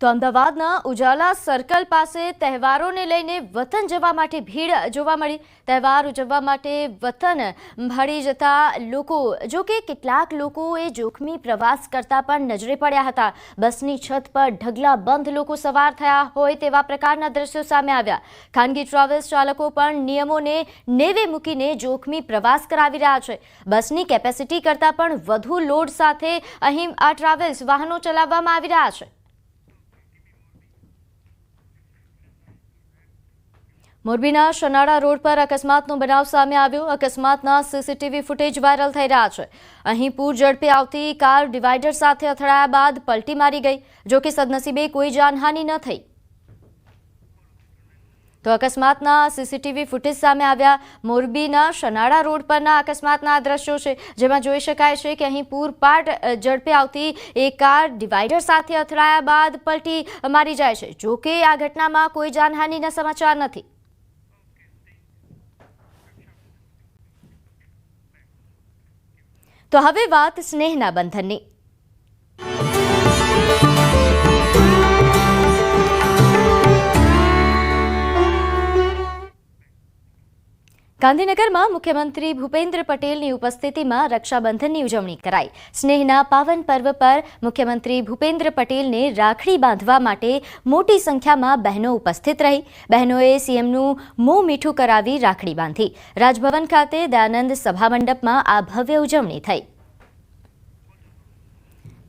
તો અમદાવાદના ઉજાલા સર્કલ પાસે તહેવારોને લઈને વતન જવા માટે ભીડ જોવા મળી। તહેવાર ઉજવવા માટે વતન ભળી જતા લોકો, જો કે કેટલાક લોકોએ જોખમી પ્રવાસ કરતા પણ નજરે પડ્યા હતા। બસની છત પર ઢગલાબંધ લોકો સવાર થયા હોય તેવા પ્રકારના દ્રશ્યો સામે આવ્યા। ખાનગી ટ્રાવેલ્સ ચાલકો પણ નિયમોને નેવે મૂકીને જોખમી પ્રવાસ કરાવી રહ્યા છે। બસની કેપેસિટી કરતાં પણ વધુ લોડ સાથે અહીં આ ટ્રાવેલ્સ વાહનો ચલાવવામાં આવી રહ્યા છે। મોરબીના શનાળા રોડ પર અકસ્માતનો બનાવ સામે આવ્યો। અકસ્માતના સીસીટીવી ફૂટેજ વાયરલ થઈ રહ્યા છે। અહીં પૂર ઝડપે આવતી કાર ડિવાઈડર સાથે અથડાયા બાદ પલટી મારી ગઈ, જો કે સદનસીબે કોઈ જાનહાનિ ન થઈ। તો અકસ્માતના સીસીટીવી ફૂટેજ સામે આવ્યા। મોરબીના શનાળા રોડ પરના અકસ્માતના દ્રશ્યો છે, જેમાં જોઈ શકાય છે કે અહીં પૂરપાટ ઝડપે આવતી એક કાર ડિવાઈડર સાથે અથડાયા બાદ પલટી મારી જાય છે, જો કે આ ઘટનામાં કોઈ જાનહાનિના સમાચાર નથી। તો હવે વાત સ્નેહના બંધનની। ગાંધીનગરમાં મુખ્યમંત્રી ભૂપેન્દ્ર પટેલની ઉપસ્થિતિમાં રક્ષાબંધનની ઉજવણી કરાઈ। સ્નેહના પાવન પર્વ પર મુખ્યમંત્રી ભૂપેન્દ્ર પટેલને રાખડી બાંધવા માટે મોટી સંખ્યામાં બહેનો ઉપસ્થિત રહી। બહેનોએ સીએમનું મોં મીઠું કરાવી રાખડી બાંધી। રાજભવન ખાતે દયાનંદ સભા મંડપમાં આ ભવ્ય ઉજવણી થઈ।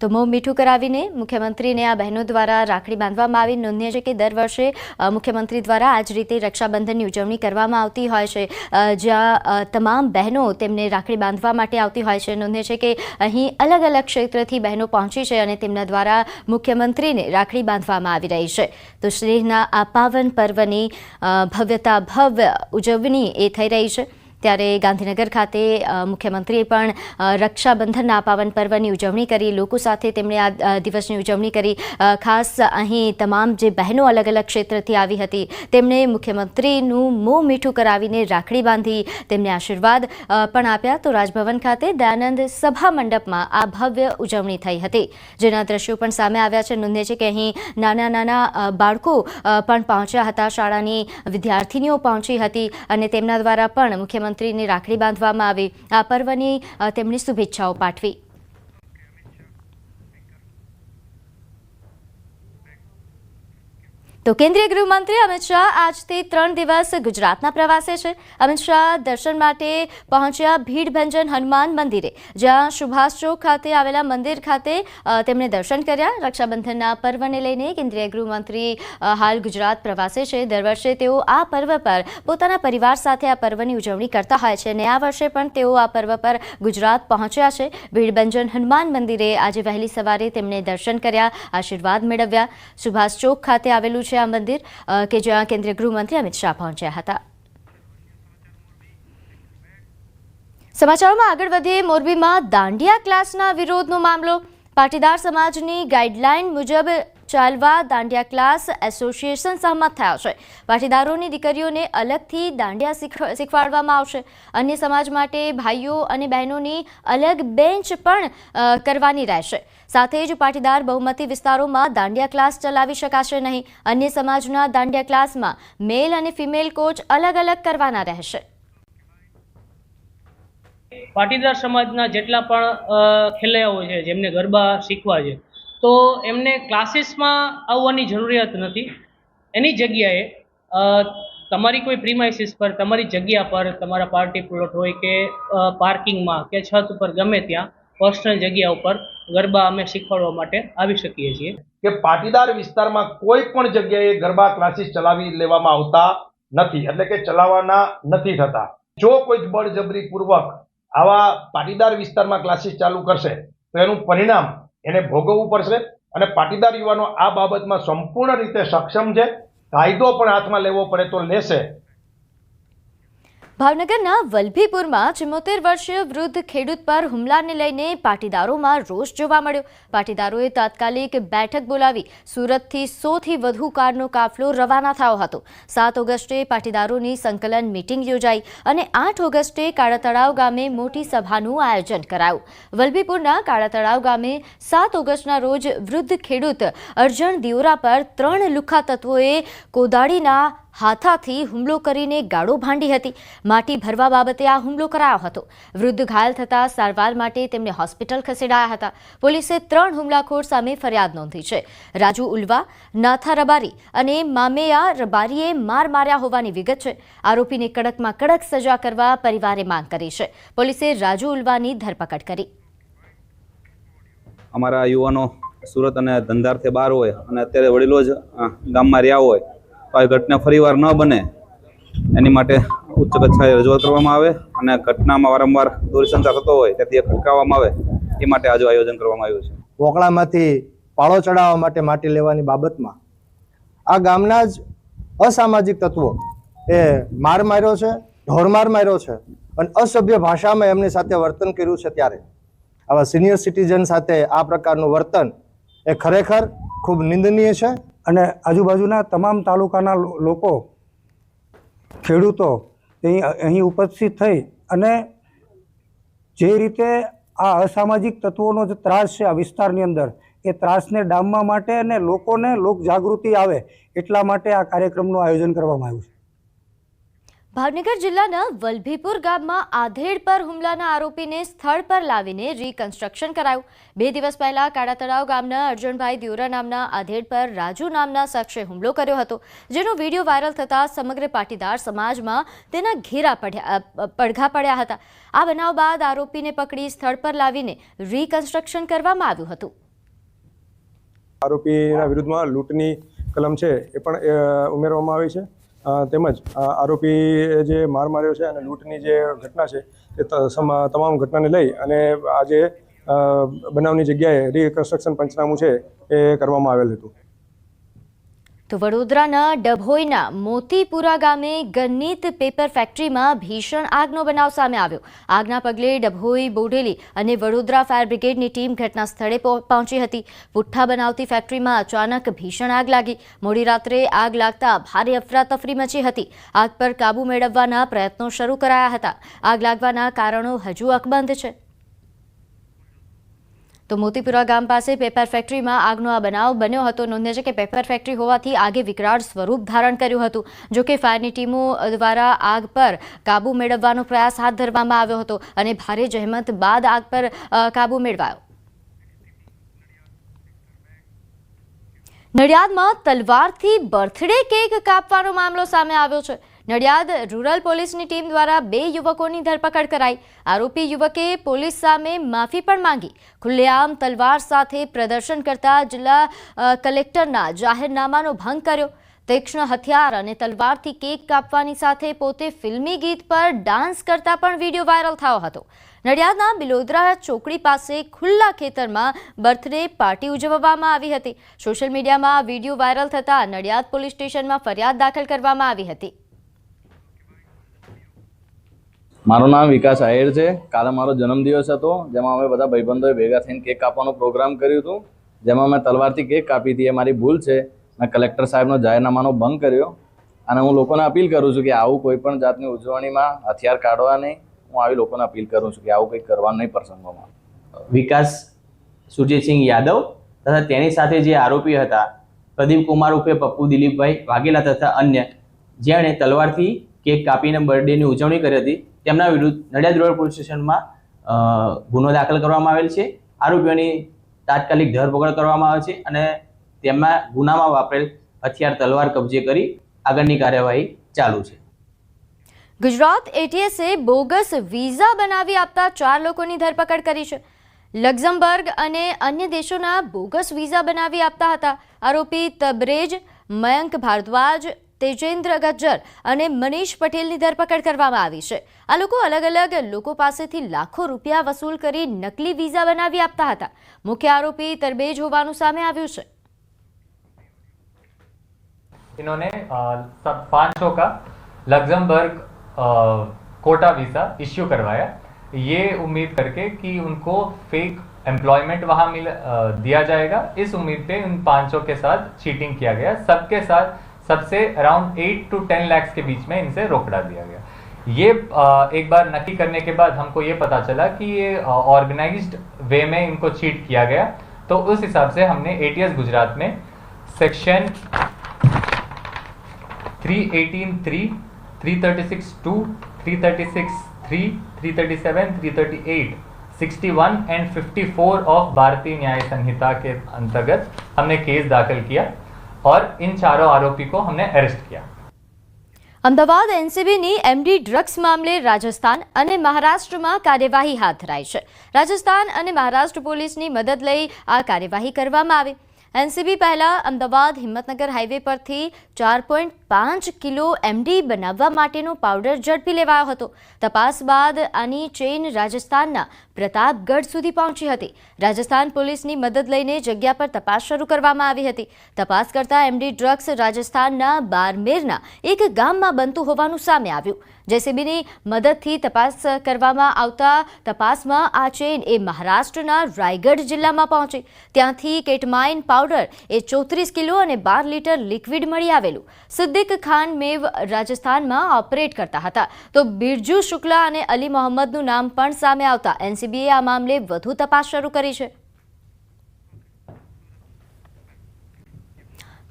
તો મોં મીઠું કરાવીને મુખ્યમંત્રીને આ બહેનો દ્વારા રાખડી બાંધવામાં આવી। નોંધનીય છે કે દર વર્ષે મુખ્યમંત્રી દ્વારા આ જ રીતે રક્ષાબંધનની ઉજવણી કરવામાં આવતી હોય છે, જ્યાં તમામ બહેનો તેમને રાખડી બાંધવા માટે આવતી હોય છે। નોંધનીય છે કે અહીં અલગ અલગ ક્ષેત્રથી બહેનો પહોંચી છે અને તેમના દ્વારા મુખ્યમંત્રીને રાખડી બાંધવામાં આવી રહી છે। તો સ્નેહના આ પાવન પર્વની ભવ્યતા ભવ્ય ઉજવણી એ થઈ રહી છે। ત્યારે ગાંધીનગર ખાતે મુખ્યમંત્રીએ પણ રક્ષાબંધનના પાવન પર્વની ઉજવણી કરી। લોકો સાથે તેમણે આ દિવસની ઉજવણી કરી। ખાસ અહીં તમામ જે બહેનો અલગ અલગ ક્ષેત્રથી આવી હતી તેમણે મુખ્યમંત્રીનું મોં મીઠું કરાવીને રાખડી બાંધી, તેમને આશીર્વાદ પણ આપ્યા। તો રાજભવન ખાતે દયાનંદ સભા મંડપમાં આ ભવ્ય ઉજવણી થઈ હતી, જેના દ્રશ્યો પણ સામે આવ્યા છે। નોંધે છે કે અહીં નાના નાના બાળકો પણ પહોંચ્યા હતા, શાળાની વિદ્યાર્થીનીઓ પહોંચી હતી અને તેમના દ્વારા પણ મુખ્યમંત્રીને રાખડી બાંધવામાં આવી। આ પર્વની તેમણે શુભેચ્છાઓ પાઠવી। તો કેન્દ્રીય ગૃહમંત્રી અમિત શાહ આજથી 3 દિવસ ગુજરાતના પ્રવાસે છે। અમિત શાહ દર્શન માટે પહોંચ્યા ભીડભંજન હનુમાન મંદિરે, જ્યાં સુભાષ ચોક ખાતે આવેલા મંદિર ખાતે તેમણે દર્શન કર્યા। રક્ષાબંધનના પર્વને લઈને કેન્દ્રીય ગૃહમંત્રી હાલ ગુજરાત પ્રવાસે છે। દર વર્ષે તેઓ આ પર્વ પર પોતાના પરિવાર સાથે આ પર્વની ઉજવણી કરતા હોય છે અને આ વર્ષે પણ તેઓ આ પર્વ પર ગુજરાત પહોંચ્યા છે। ભીડભંજન હનુમાન મંદિરે આજે વહેલી સવારે તેમણે દર્શન કર્યા, આશીર્વાદ મેળવ્યા। સુભાષ ચોક ખાતે આવેલું છે આ મંદિર કે જ્યાં કેન્દ્રીય ગૃહમંત્રી અમિત શાહ પહોંચ્યા હતા। સમાચારોમાં આગળ વધીએ। મોરબીમાં દાંડિયા ક્લાસના વિરોધનો મામલો। પાટીદાર સમાજની ગાઈડલાઈન મુજબ ચાલવા દાંડિયા ક્લાસ એસોસિએશન સહમત થયા છે। પાટીદારોની દીકરીઓને અલગથી દાંડિયા શીખવાડવામાં આવશે। અન્ય સમાજ માટે ભાઈઓ અને બહેનોની અલગ બેન્ચ પણ કરવાની રહેશે। સાથે જ પાટીદાર બહુમતી વિસ્તારોમાં દાંડિયા ક્લાસ ચલાવી શકાશે નહીં। અન્ય સમાજના દાંડિયા ક્લાસમાં મેલ અને ફિમેલ કોચ અલગ અલગ કરવાના રહેશે। પાટીદાર સમાજના જેટલા પણ ખેલૈયાઓ છે, જેમને ગરબા શીખવા છે, તો એમને ક્લાસીસમાં આવવાની જરૂરિયાત નથી। એની જગ્યાએ તમારી કોઈ પ્રીમાઇસીસ પર, તમારી જગ્યા પર, તમારા પાર્ટી પ્લોટ હોય કે પાર્કિંગમાં કે છત ઉપર, ગમે ત્યાં પર્સનલ જગ્યા ઉપર ગરબા અમે શીખવાડવા માટે આવી શકીએ છીએ। કે પાટીદાર વિસ્તારમાં કોઈ પણ જગ્યાએ ગરબા ક્લાસીસ ચલાવી લેવામાં આવતા નથી, એટલે કે ચલાવવાના નથી થતા। જો કોઈ બળજબરી પૂર્વક આવા પાટીદાર વિસ્તારમાં ક્લાસીસ ચાલુ કરશે તો એનું પરિણામ એને ભોગવવું પડશે અને પાટીદાર યુવાનો આ બાબતમાં સંપૂર્ણ રીતે સક્ષમ છે। કાયદો પણ હાથમાં લેવો પડે તો લેશે। ભાવનગરના વલભીપુરમાં 74 વર્ષીય વૃદ્ધ ખેડૂત પર હુમલાને લઈને પાટીદારોમાં રોષ જોવા મળ્યો. પાટીદારોએ તાત્કાલિક બેઠક બોલાવી સુરતથી 100થી વધુ કારનો કાફલો રવાના થયો હતો. 7 ઓગસ્ટે પાટીદારોની સંકલન મીટિંગ યોજાઈ અને 8 ઓગસ્ટે કાળા તળાવ ગામે મોટી સભાનું આયોજન કરાયું. વલભીપુરના કાળા તળાવ ગામે 7 ઓગસ્ટના રોજ વૃદ્ધ ખેડૂત અર્જણ દિયોરા પર 3 લુખ્ખા તત્વોએ કોદાળીના હાથાથી હુમલો કરીને ગાળો ભાંડી હતી. માટી ભરવા બાબતે આ હુમલો કરાયો હતો. વૃદ્ધ ઘાયલ થતા સારવાર માટે તેમને હોસ્પિટલ ખસેડાયા હતા. પોલીસે 3 હુમલાખોર સામે ફરિયાદ નોંધી છે. રાજુ ઉલ્વા, નાથા રબારી અને મામેયા રબારીએ માર માર્યા હોવાની વિગત છે. આરોપીને કડકમાં કડક સજા કરવા પરિવારે માંગ કરી છે. પોલીસે રાજુ ઉલ્વાની ધરપકડ કરી. અમારા યુવાનો સુરત અને ધંધાર્થે બહાર હોય અને અત્યારે વડીલો જ ગામમાં રહ્યા હોય તો આ ઘટના ફરીવાર ન બને એની માટે ઉચ્ચ કક્ષાએ રજૂઆત કરવામાં આવે અને ઘટનામાં વારંવાર દૂરસંચાર થતો હોય તેથી અટકાવવામાં આવે એ માટે આજે આયોજન કરવામાં આવ્યું છે. વોકળામાંથી પાળો ચડાવવા માટે માટી લેવાની બાબતમાં આ ગામના જ અસામાજિક તત્વો એ માર માર્યો છે, ઢોરમાર માર્યો છે અને અસભ્ય ભાષામાં એમની સાથે વર્તન કર્યું છે. ત્યારે આવા સિનિયર સિટીઝન સાથે આ પ્રકારનું વર્તન એ ખરેખર ખૂબ નિંદનીય છે. અને આજુબાજુના તમામ તાલુકાના લોકો, ખેડૂતો અહીં ઉપસ્થિત થઈ અને જે રીતે આ અસામાજિક તત્વોનો જે ત્રાસ છે આ વિસ્તારની અંદર, એ ત્રાસને ડામવા માટે અને લોકોને લોક જાગૃતિ આવે એટલા માટે આ કાર્યક્રમનું આયોજન કરવામાં આવ્યું છે. ભાવનગર જિલ્લાના વલભીપુર ગામમાં આધેડ પર હુમલાના આરોપીને સ્થળ પર લાવીને રીકન્સ્ટ્રક્શન કરાયું. 2 દિવસ પહેલા કાળા તળાવ ગામના અર્જણભાઈ દિયોરા નામના આધેડ પર રાજુ નામના શખ્સે હુમલો કર્યો હતો, જેનો વિડીયો વાયરલ થતા સમગ્ર પાટીદાર સમાજમાં તેના ઘેરા પડઘા પડ્યા હતા. આ બનાવ બાદ આરોપીને પકડી સ્થળ પર લાવીને રીકન્સ્ટ્રક્શન કરવામાં આવ્યું હતું. આરોપીના વિરુદ્ધમાં લૂંટની કલમ છે એ પણ ઉમેરવામાં આવી છે. તેમજ આરોપી જે માર માર્યો છે અને લૂંટની જે ઘટના છે તે તમામ ઘટનાને લઈ અને આજે બનાવની જગ્યાએ રીકન્સ્ટ્રક્શન પંચનામું છે એ કરવામાં આવેલ હતું. તો વડોદરાના ડભોઈના મોતીપુરા ગામે ગન્નીત પેપર ફેક્ટરીમાં ભીષણ આગનો બનાવ સામે આવ્યો. આગના પગલે ડભોઈ, બોડેલી અને વડોદરા ફાયર બ્રિગેડની ટીમ ઘટના સ્થળે પહોંચી હતી. પુઠ્ઠા બનાવતી ફેક્ટરીમાં અચાનક ભીષણ આગ લાગી. મોડી રાત્રે આગ લાગતા ભારે અફરાતફરી મચી હતી. આગ પર કાબુ મેળવવાના પ્રયત્નો શરૂ કરાયા હતા. આગ લાગવાના કારણો હજુ અકબંધ છે. તો મોતીપુરા ગામ પાસે પેપર ફેક્ટરીમાં આગનો આ બનાવ બન્યો હતો. નોંધ્ય છે કે પેપર ફેક્ટરી હોવાથી આગે વિકરાળ સ્વરૂપ ધારણ કર્યું હતું. જોકે ફાયરની ટીમો દ્વારા આગ પર કાબુ મેળવવાનો પ્રયાસ હાથ ધરવામાં આવ્યો હતો અને ભારે જહેમત બાદ આગ પર કાબુ મેળવાયો. નડિયાદમાં તલવારથી બર્થડે કેક કાપવાનો મામલો સામે આવ્યો છે. નડિયાદ રૂરલ પોલીસની ટીમ દ્વારા 2 યુવકોની ધરપકડ કરાઈ. આરોપી યુવકે પોલીસ સામે માફી પણ માંગી. ખુલ્લેઆમ તલવાર સાથે પ્રદર્શન કરતા જિલ્લા કલેક્ટરના જાહેરનામાનો ભંગ કર્યો. તીક્ષ્ણ હથિયાર અને તલવારથી કેક કાપવાની સાથે પોતે ફિલ્મી ગીત પર ડાન્સ કરતા પણ વિડીયો વાયરલ થયો હતો. નડિયાદના બિલોદરા ચોકડી પાસે ખુલ્લા ખેતરમાં બર્થડે પાર્ટી ઉજવવામાં આવી હતી. સોશિયલ મીડિયામાં આ વિડીયો વાયરલ થતા નડિયાદ પોલીસ સ્ટેશનમાં ફરિયાદ દાખલ કરવામાં આવી હતી. મારું નામ વિકાસ આહિર છે. કાલે મારો જન્મદિવસ હતો, જેમાં અમે બધા ભાઈબંધોએ ભેગા થઈને કેક કાપવાનો પ્રોગ્રામ કર્યું હતું, જેમાં મેં તલવારથી કેક કાપી હતી. એ મારી ભૂલ છે. મેં કલેક્ટર સાહેબનો જાહેરનામાનો ભંગ કર્યો અને હું લોકોને અપીલ કરું છું કે આવું કોઈ પણ જાતની ઉજવણીમાં હથિયાર કાઢવા નહીં. હું આવી લોકોને અપીલ કરું છું કે આવું કંઈક કરવાનું નહીં પ્રસંગોમાં. વિકાસ સુરજીતસિંહ યાદવ તથા તેની સાથે જે આરોપી હતા પ્રદીપ કુમાર ઉર્ફે પપ્પુ દિલીપભાઈ વાઘેલા તથા અન્ય, જેણે તલવારથી કેક કાપીને બર્થડેની ઉજવણી કરી હતી, તેમના વિરુદ્ધ નડિયાદ રૂરલ પોલીસ સ્ટેશનમાં ગુનો દાખલ કરવામાં આવેલ છે. આરોપીઓની તાત્કાલિક ધરપકડ કરવામાં આવે છે અને તેમના ગુનામાં વાપરેલ હથિયાર તલવાર કબજે કરી આગળની કાર્યવાહી ચાલુ છે. ગુજરાત એટીએસે બોગસ વિઝા બનાવી આપતા 4 લોકોની ધરપકડ કરી છે. લક્ઝમબર્ગ અને અન્ય દેશોના બોગસ વિઝા બનાવી આપતા હતા. આરોપી તબરેજ, મયંક ભારદ્વાજ, તેજેન્દ્ર ગજ્જર અને મનીષ પટેલની ધરપકડ કરવામાં આવી છે. આ લોકો અલગ અલગ લોકો પાસેથી લાખો રૂપિયા વસૂલ કરી નકલી વિઝા બનાવી આપતા હતા. મુખ્ય આરોપી તરબેજ હોવાનું સામે આવ્યું છે. इन्होंने 500 का लग्जमबर्ग कोटा वीज़ा इश्यू करवाया, ये उम्मीद करके कि उनको फेक एम्प्लॉयमेंट वहाँ दिया जाएगा। इस उम्मीद पे उन 500 के साथ चीटिंग किया गया। सबके साथ सबसे अराउंड 8 to 10 लाख के बीच में इनसे रोकड़ा दिया गया। ये एक बार नक्की करने के बाद हमको ये पता चला कि ये ऑर्गेनाइज्ड वे में इनको चीट किया गया। तो उस हिसाब से हमने ATS गुजरात में सेक्शन 318(3), 336(2), 336(3), 337, 338, 61 एंड 54 ऑफ भारतीय न्याय संहिता के अंतर्गत हमने केस दाखिल किया और इन चारों आरोपी को हमने अरेस्ट किया। અમદાવાદ એનસીબીની MD ડ્રગ્સ મામલે રાજસ્થાન અને મહારાષ્ટ્રમાં કાર્યવાહી હાથ ધરાઈ છે। રાજસ્થાન અને મહારાષ્ટ્ર પોલીસની મદદ લઈ આ કાર્યવાહી કરવામાં આવી। એનસીબી પહેલા અમદાવાદ હિંમતનગર હાઈવે પરથી 4.5 કિલો MD બનાવવા માટેનો પાવડર ઝડપી લેવાયો હતો। તપાસ બાદ આની ચેઇન રાજસ્થાનના પ્રતાપગઢ સુધી પહોંચી હતી। રાજસ્થાન પોલીસની મદદ લઈને જગ્યા પર તપાસ શરૂ કરવામાં આવી હતી। તપાસ કરતા MD ડ્રગ્સ રાજસ્થાનના બારમેરના એક ગામમાં બનતું હોવાનું સામે આવ્યું। જેસીબીની મદદથી તપાસ કરવામાં આવતા તપાસમાં આ ચેઇન એ મહારાષ્ટ્રના રાયગઢ જિલ્લામાં પહોંચી। ત્યાંથી કેટમાઇન પાવડર એ 34 કિલો અને 12 લિટર લિક્વિડ મળી આવેલું। સિદ્દીક ખાન મેવ રાજસ્થાનમાં ઓપરેટ કરતા હતા, તો બિરજુ શુક્લા અને અલી મોહમ્મદનું નામ પણ સામે આવતા એનસીબીએ આ મામલે વધુ તપાસ શરૂ કરી છે।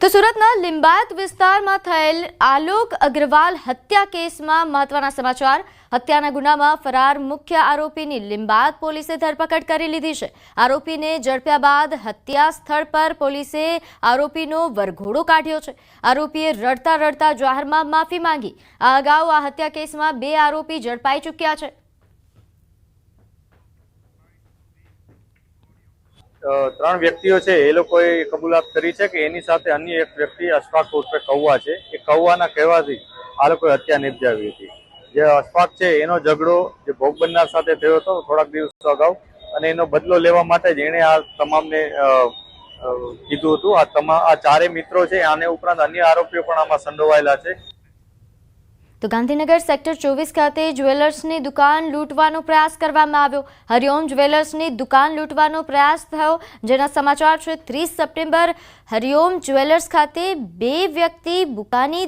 તો સુરતના લિંબાયત વિસ્તારમાં થયેલ આલોક અગ્રવાલ હત્યા કેસમાં મહત્વના સમાચાર। હત્યાના ગુનામાં ફરાર મુખ્ય આરોપીની લિંબાયત પોલીસે ધરપકડ કરી લીધી છે। આરોપીને ઝડપ્યા બાદ હત્યા સ્થળ પર પોલીસે આરોપીનો વરઘોડો કાઢ્યો છે। આરોપીએ રડતા રડતા જાહેરમાં માફી માંગી। આ અગાઉ આ હત્યા કેસમાં 2 આરોપી ઝડપાઈ ચૂક્યા છે। 3 વ્યક્તિઓ છે એ લોકોએ કબૂલાત કરી છે કે એની સાથે અન્ય એક વ્યક્તિ અશફાક ઉર્ફે કૌવા છે, એ કૌવાના કહેવાથી આ લોકોએ હત્યા નિપજાવી હતી। જે અશફાક છે એનો ઝઘડો જે ભોગ બનનાર સાથે થયો હતો થોડાક દિવસો અગાઉ, અને એનો બદલો લેવા માટે જ એણે આ તમામને કીધું હતું। આ 4 મિત્રો છે, આને ઉપરાંત અન્ય આરોપીઓ પણ આમાં સંડોવાયેલા છે। તો ગાંધીનગર સેક્ટર 24 ખાતે જ્વેલર્સની દુકાન લૂંટવાનો પ્રયાસ કરવામાં આવ્યો। હરિઓમ જ્વેલર્સની દુકાન લૂંટવાનો પ્રયાસ થયો, જેના સમાચાર છે। 30 સપ્ટેમ્બર હરિઓમ જ્વેલર્સ ખાતે 2 વ્યક્તિ બુકાની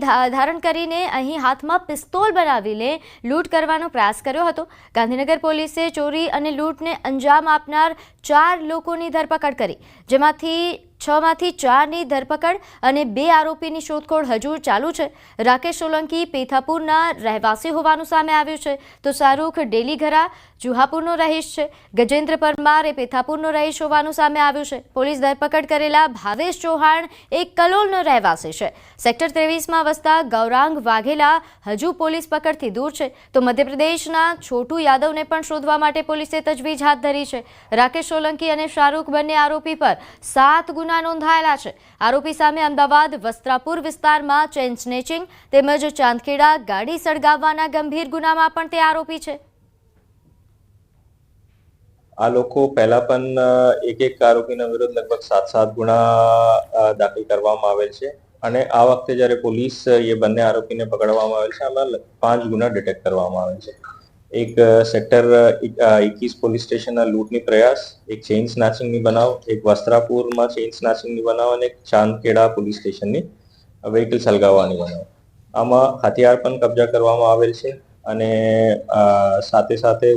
ધારણ કરીને અહીં હાથમાં પિસ્તોલ બનાવીને લૂંટ કરવાનો પ્રયાસ કર્યો હતો। ગાંધીનગર પોલીસે ચોરી અને લૂંટને અંજામ આપનાર 4 લોકોની ધરપકડ કરી, જેમાંથી 6 માંથી 4ની ધરપકડ અને 2 આરોપીની શોધખોળ હજુ ચાલુ છે। રાકેશ સોલંકી પેથાપુરના રહેવાસી હોવાનું સામે આવ્યું છે, તો શાહરૂખ ડેલીઘરા જુહાપુરનો રહીશ છે। ગજેન્દ્ર પરમાર એ પેથાપુરનો રહીશ હોવાનું સામે આવ્યું છે। પોલીસ ધરપકડ કરેલા ભાવેશ ચૌહાણ એક કલોલનો રહેવાસી છે। સેક્ટર 23માં વસતા ગૌરાંગ વાઘેલા હજુ પોલીસ પકડથી દૂર છે, તો મધ્યપ્રદેશના છોટુ યાદવને પણ શોધવા માટે પોલીસે તજવીજ હાથ ધરી છે। રાકેશ સોલંકી અને શાહરૂખ બંને આરોપી પર 7 ગુના નોંધાયેલા છે। આરોપી સામે અમદાવાદ વસ્ત્રાપુર વિસ્તારમાં ચેઇન સ્નેચિંગ તેમજ ચાંદખેડા ગાડી સળગાવવાના ગંભીર ગુનામાં પણ તે આરોપી છે। આ લોકો પહેલા પણ એક આરોપીના વિરુદ્ધ લગભગ 7 ગુના દાખલ કરવામાં આવેલ છે, અને આ વખતે જ્યારે પોલીસ એ બંને આરોપીને પકડવામાં આવેલ છે, આમાં 5 ગુના ડિટેક્ટ કરવામાં આવેલ છે। એક સેક્ટર 21 પોલીસ સ્ટેશનના લૂંટની પ્રયાસ, એક ચેઇન સ્નેચિંગની બનાવ, એક વસ્ત્રાપુરમાં ચેઇન સ્નેચિંગની બનાવ અને એક ચાંદખેડા પોલીસ સ્ટેશનની વ્હીકલ સળગાવવાની બનાવ। આમાં હથિયાર પણ કબજા કરવામાં આવેલ છે, અને સાથે સાથે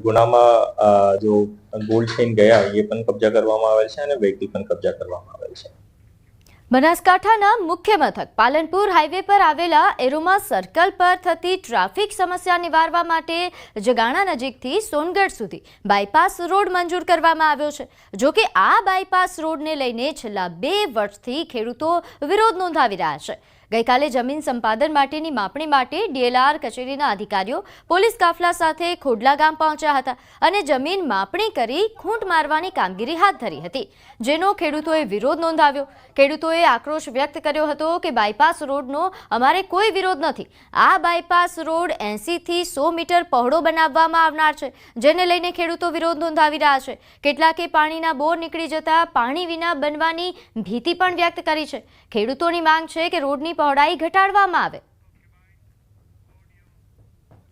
ગુનામાં જો ગોલ્ડ ચેઇન ગયા એ પણ કબજા કરવામાં આવેલ છે, અને વ્હીકલ પણ કબજા કરવામાં આવેલ છે। બનાસકાંઠાના મુખ્ય મથક પાલનપુર હાઈવે પર આવેલા એરોમા સર્કલ પર થતી ટ્રાફિક સમસ્યા નિવારવા માટે જગાણા નજીકથી સોનગઢ સુધી બાયપાસ રોડ મંજૂર કરવામાં આવ્યો છે। જો કે આ બાયપાસ રોડને લઈને છેલ્લા 2 વર્ષથી ખેડૂતો વિરોધ નોંધાવી રહ્યા છે। ગઈકાલે જમીન સંપાદન માટેની માપણી માટે DLR કચેરીના અધિકારીઓ પોલીસ કાફલા સાથે ખોડલા ગામ પહોંચ્યા હતા અને જમીન માપણી કરી ખૂંટ મારવાની કામગીરી હાથ ધરી હતી, જેનો ખેડૂતોએ વિરોધ નોંધાવ્યો। ખેડૂતોએ આક્રોશ વ્યક્ત કર્યો હતો કે બાયપાસ રોડનો અમારે કોઈ વિરોધ નથી। આ બાયપાસ રોડ 80 થી 100 મીટર પહોળો બનાવવામાં આવનાર છે, જેને લઈને ખેડૂતો વિરોધ નોંધાવી રહ્યા છે। કેટલાકે પાણીના બોર નીકળી જતા પાણી વિના બનવાની ભીતિ પણ વ્યક્ત કરી છે। ખેડૂતોની માંગ છે કે રોડની પહોળાઈ ઘટાડવામાં આવે।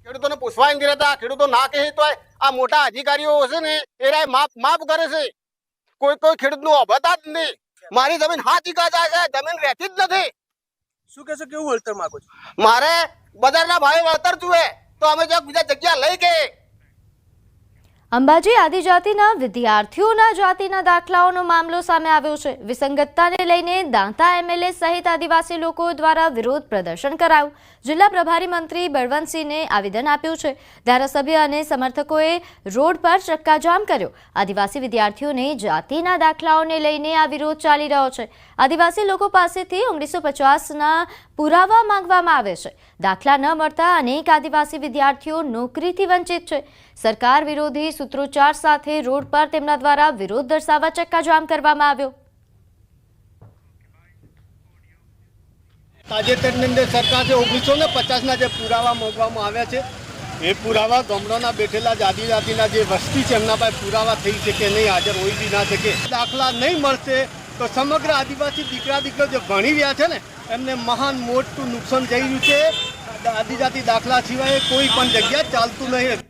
ખેડૂતોને પૂછવા નથી રહેતા. ખેડૂતો ના કહે તો આ મોટા અધિકારીઓ છે ને એ માફ કરે છે. કોઈ ખેડૂતનું અભતા જ નહીં. મારી જમીન 7 વીઘા જાય છે, જમીન રહેતી જ નથી. શું કહેશો, કેવું વળતર માંગો છો? મારે બજારના ભાવે વળતર જોઈએ તો અમે જો બીજા જગ્યા લઈ ગયે. અંબાજી આદિજાતિના વિદ્યાર્થીઓના જાતિના દાખલાઓનો મામલો સામે આવ્યો છે. વિસંગતતાને લઈને દાંતા એમએલએ સહિત આદિવાસી લોકો દ્વારા વિરોધ પ્રદર્શન કરાયું. જિલ્લા પ્રભારી મંત્રી બળવંતસિંહને આવેદન આપ્યું છે. ધારાસભ્ય અને સમર્થકોએ રોડ પર ચક્કાજામ કર્યો. આદિવાસી વિદ્યાર્થીઓને જાતિના દાખલાઓને લઈને આ વિરોધ ચાલી રહ્યો છે. આદિવાસી લોકો પાસેથી 1950ના પુરાવા માંગવામાં આવે છે. દાખલા ન મળતા અનેક આદિવાસી વિદ્યાર્થીઓ નોકરીથી વંચિત છે. સરકાર વિરોધી સૂત્રોચ્ચાર સાથે રોડ પર તેમના દ્વારા વિરોધ દર્શાવવા ચક્કાજામ કરવામાં આવ્યો. તાજેતરની અંદર સરકારે 1950ના જે પુરાવા માંગવામાં આવ્યા છે એ પુરાવા ગામડાના બેઠેલા આદિજાતિના જે વસ્તી છે એમના પાસે પુરાવા થઈ શકે નહીં, હાજર હોઈ બી ના શકે. દાખલા નહીં મળશે તો સમગ્ર આદિવાસી દીકરીઓ જે ભણી રહ્યા છે ને એમને મહાન મોટું નુકસાન થઈ રહ્યું છે. આદિજાતિ દાખલા સિવાય કોઈ પણ જગ્યા ચાલતું નહીં.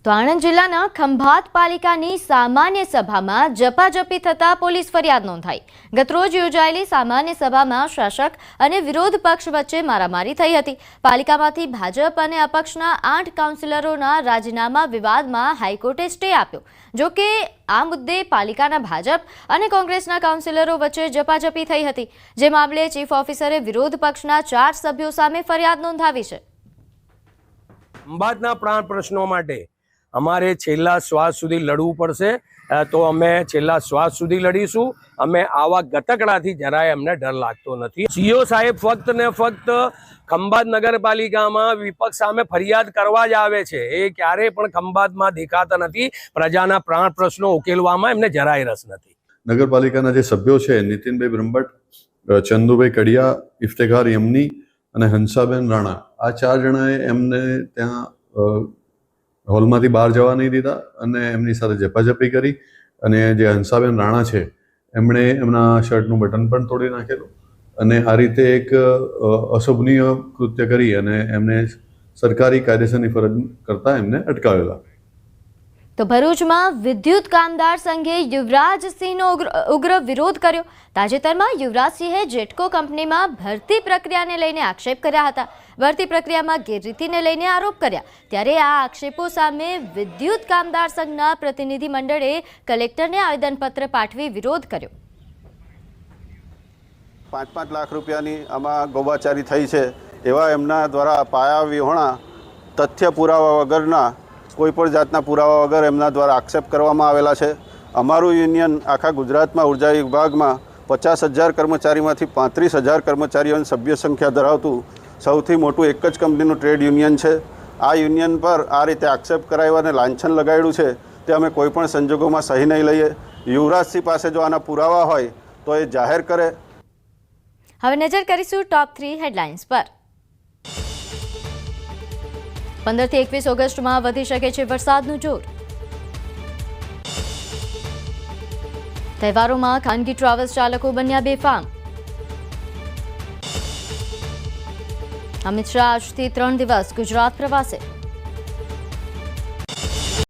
તો આણંદ જિલ્લાના ખંભાત પાલિકાની સામાન્ય સભામાં ઝપાઝપી થતા પોલીસ ફરિયાદ નોંધાઈ. ગતરોજ યોજાયેલી સામાન્ય સભામાં શાસક અને વિરોધ પક્ષ વચ્ચે મારામારી થઈ હતી. પાલિકામાંથી ભાજપ અને અપક્ષના 8 કાઉન્સિલરોના રાજીનામા વિવાદમાં હાઈકોર્ટે સ્ટે આપ્યો. જો કે આ મુદ્દે પાલિકાના ભાજપ અને કોંગ્રેસના કાઉન્સિલરો વચ્ચે ઝપાઝપી થઈ હતી, જે મામલે ચીફ ઓફિસરે વિરોધ પક્ષના 4 સભ્યો સામે ફરિયાદ નોંધાવી છે. ખંભાતના પ્રાણ પ્રશ્નો માટે અમારે છેલ્લા શ્વાસ સુધી લડવું પડશે, તો અમે છેલ્લા શ્વાસ સુધી લડીશું. અમે આવા ગતકડાથી જરાય અમને ડર લાગતો નથી. સીઓ સાહેબ ફક્ત ને ફક્ત ખંભાત નગરપાલિકામાં વિપક્ષ સામે ફરિયાદ કરવા જ આવે છે. એ ક્યારેય પણ ખંભાતમાં દેખાતા નથી. પ્રજાના પ્રાણ પ્રશ્નો ઉકેલવામાં એમને જરાય રસ નથી. નગરપાલિકાના જે સભ્યો છે નીતિનભાઈ બ્રહ્મભટ્ટ, ચંદુભાઈ કડિયા, ઇફ્તેખાર યમની અને હંસાબેન રાણા, આ 4 જણાએ એમને ત્યાં હોલમાંથી બહાર જવા નહીં દીધા અને એમની સાથે ઝપાઝપી કરી. અને જે હંસાબેન રાણા છે એમણે એમના શર્ટનું બટન પણ તોડી નાખેલું અને આ રીતે એક અશોભનીય કૃત્ય કરી અને એમને સરકારી કાયદેસરની ફરજ કરતા એમને અટકાવેલા. તો ભરૂચમાં વિદ્યુત કામદાર સંઘે યુવરાજસિંહનો ઉગ્ર વિરોધ કર્યો. તાજેતરમાં યુવરાજસિંહે જેટકો કંપનીમાં ભરતી પ્રક્રિયાને લઈને આક્ષેપ કર્યા હતા. ભરતી પ્રક્રિયામાં ગેરરીતિને લઈને આરોપ કર્યા. ત્યારે આ આક્ષેપો સામે વિદ્યુત કામદાર સંઘના પ્રતિનિધિ મંડળે કલેક્ટરને આવેદનપત્ર પાઠવી વિરોધ કર્યો. 5-5 લાખ રૂપિયાની આમાં ગોબાચારી થઈ છે એવા એમના દ્વારા પાયા વિહોણા તથ્ય પુરાવા વગરના કોઈ પણ જાતના પુરાવા વગર એમના દ્વારા આક્ષેપ કરવામાં આવેલા છે. અમારું યુનિયન આખા ગુજરાતમાં ઉર્જા વિભાગમાં 50,000 કર્મચારીમાંથી 35,000 કર્મચારીઓની સભ્ય સંખ્યા ધરાવતું સૌથી મોટું એક જ કંપનીનું ટ્રેડ યુનિયન છે. આ યુનિયન પર આ રીતે આક્ષેપ કરાવ્યો અને લાંછન લગાડ્યું છે તે અમે કોઈ પણ સંજોગોમાં સહી નહીં લઈએ. યુવરાજસિંહ પાસે જો આના પુરાવા હોય તો એ જાહેર કરે. હવે નજર કરીશું ટોપ 3 હેડલાઇન્સ પર. 15 થી 21 ઓગસ્ટમાં વધી શકે છે વરસાદનું જોર. તહેવારોમાં ખાનગી ટ્રાવેલ્સ ચાલકો બન્યા બેફામ. અમિત શાહ આજથી 3 દિવસ ગુજરાત પ્રવાસે.